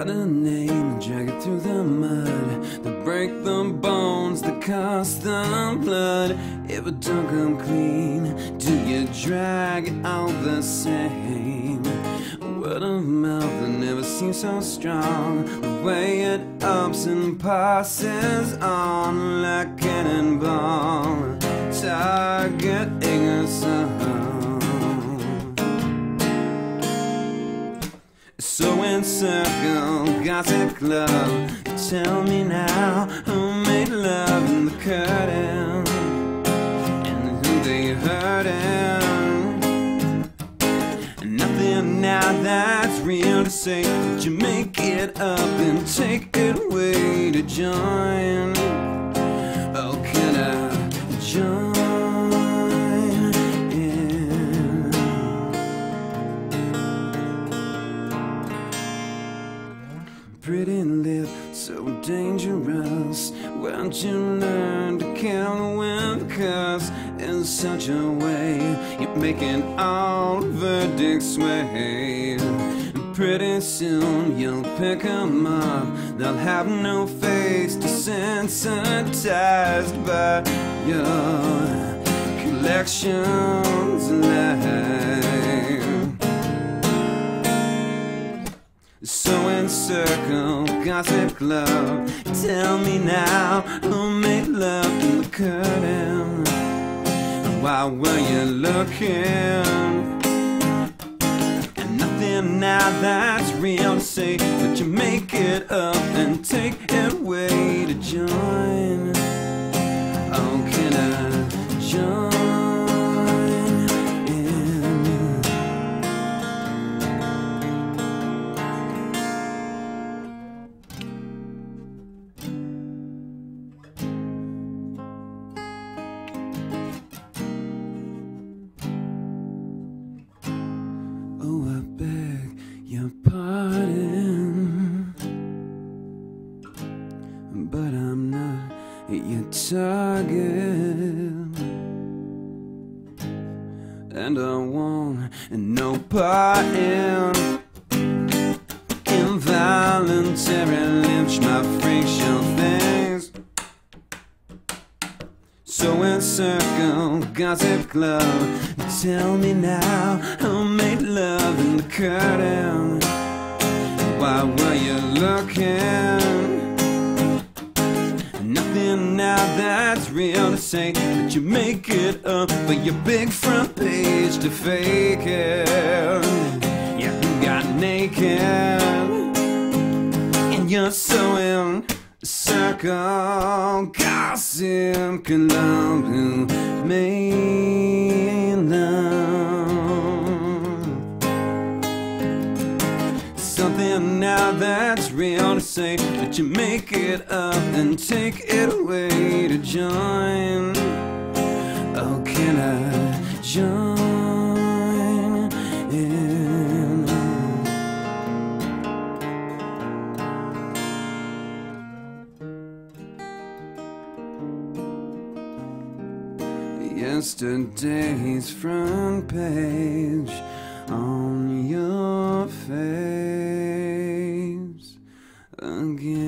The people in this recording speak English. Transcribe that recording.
got a name, drag it through the mud, that break the bones, that cost the blood. If it don't come clean, do you drag it all the same? Word of mouth that never seems so strong, the way it ups and passes on like cannonball, targeting us all. So in circle, gossip club, tell me now who made love in the curtain and who they hurting. Nothing now that's real to say, but you make it up and take it away to join. Oh, can I join? Pretty lip, so dangerous. Where'd you learn to count with the curse in such a way? You're making all verdicts sway. Pretty soon you'll pick 'em up. They'll have no face, desensitized by your collection's life. So in circle, gossip club, tell me now who made love in the curtain. Why were you looking? And nothing now that's real to say, but you make it up and take it away to join. Oh, can I join? Oh, I beg your pardon, but I'm not your target, and I want no part in involuntary lynch my facial things. So in circle, gossip club, tell me now who made love in the curtain. Why were you looking? Nothing now that's real to say, but you make it up for your big front page to fake it. Yeah, you got naked, and you're so in circle, gossip club, who made love. Something now that's real to say, but you make it up and take it away to join. Oh, can I join in? Yesterday's front page on your face again.